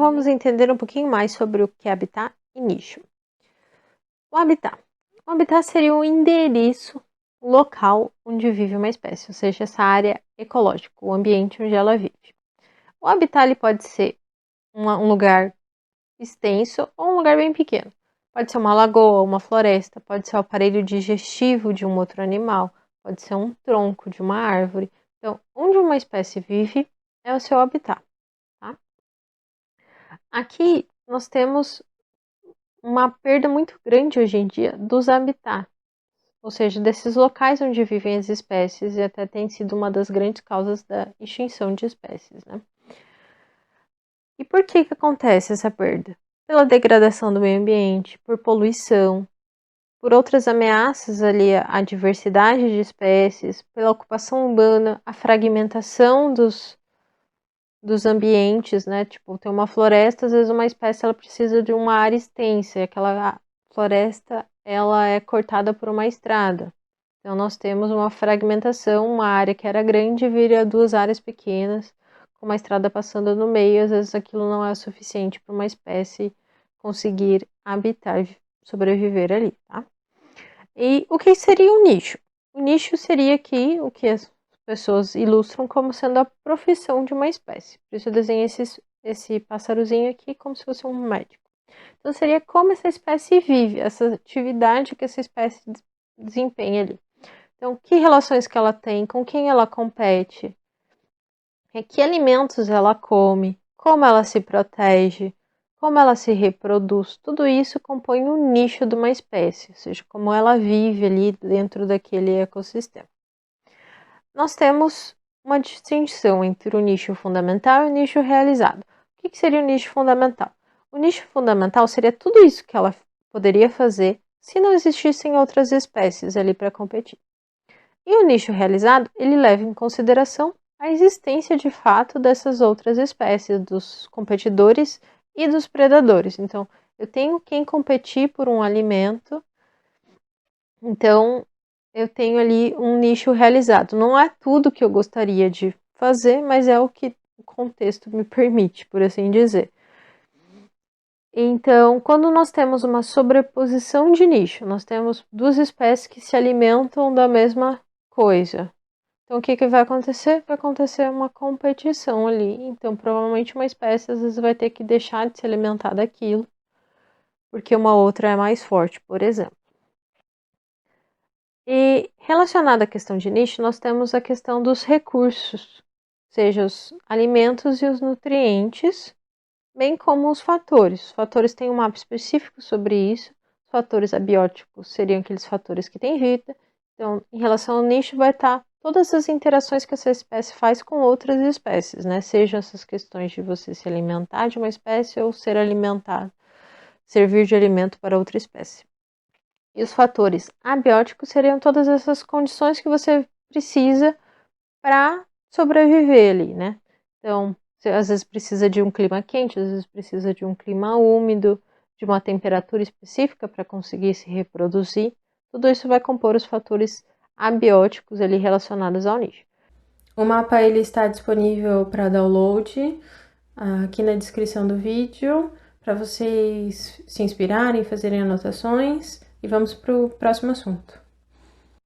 vamos entender um pouquinho mais sobre o que é habitat e nicho. O habitat. O habitat seria o endereço local onde vive uma espécie, ou seja, essa área ecológica, o ambiente onde ela vive. O habitat ele pode ser um lugar extenso ou um lugar bem pequeno. Pode ser uma lagoa, uma floresta, pode ser o aparelho digestivo de um outro animal, pode ser um tronco de uma árvore. Então, onde uma espécie vive é o seu habitat. Tá? Aqui nós temos uma perda muito grande hoje em dia dos habitats, ou seja, desses locais onde vivem as espécies, e até tem sido uma das grandes causas da extinção de espécies, né? E por que acontece essa perda? Pela degradação do meio ambiente, por poluição, por outras ameaças ali à diversidade de espécies, pela ocupação urbana, a fragmentação dos ambientes, né? Tipo, tem uma floresta, às vezes uma espécie ela precisa de uma área extensa, e aquela floresta ela é cortada por uma estrada. Então nós temos uma fragmentação, uma área que era grande vira duas áreas pequenas, com uma estrada passando no meio, às vezes aquilo não é o suficiente para uma espécie conseguir habitar, sobreviver ali, tá? E o que seria um nicho? O nicho seria aqui o que as pessoas ilustram como sendo a profissão de uma espécie. Por isso eu desenhei esse pássarozinho aqui como se fosse um médico. Então seria como essa espécie vive, essa atividade que essa espécie desempenha ali. Então, que relações que ela tem, com quem ela compete, que alimentos ela come, como ela se protege, como ela se reproduz, tudo isso compõe o nicho de uma espécie, ou seja, como ela vive ali dentro daquele ecossistema. Nós temos uma distinção entre o nicho fundamental e o nicho realizado. O que seria o nicho fundamental? O nicho fundamental seria tudo isso que ela poderia fazer se não existissem outras espécies ali para competir. E o nicho realizado, ele leva em consideração a existência de fato dessas outras espécies, dos competidores e dos predadores. Então, eu tenho quem competir por um alimento, então eu tenho ali um nicho realizado. Não é tudo que eu gostaria de fazer, mas é o que o contexto me permite, por assim dizer. Então, quando nós temos uma sobreposição de nicho, nós temos duas espécies que se alimentam da mesma coisa. Então, o que vai acontecer? Vai acontecer uma competição ali. Então, provavelmente uma espécie às vezes vai ter que deixar de se alimentar daquilo, porque uma outra é mais forte, por exemplo. E relacionada à questão de nicho, nós temos a questão dos recursos, seja os alimentos e os nutrientes, bem como os fatores. Os fatores têm um mapa específico sobre isso. Os fatores abióticos seriam aqueles fatores que têm vida. Então, em relação ao nicho, vai estar todas as interações que essa espécie faz com outras espécies, né? Sejam essas questões de você se alimentar de uma espécie ou ser alimentado, servir de alimento para outra espécie. E os fatores abióticos seriam todas essas condições que você precisa para sobreviver ali, né? Então, você às vezes precisa de um clima quente, às vezes precisa de um clima úmido, de uma temperatura específica para conseguir se reproduzir. Tudo isso vai compor os fatores abióticos ali relacionados ao nicho. O mapa ele está disponível para download aqui na descrição do vídeo, para vocês se inspirarem, fazerem anotações. E vamos para o próximo assunto.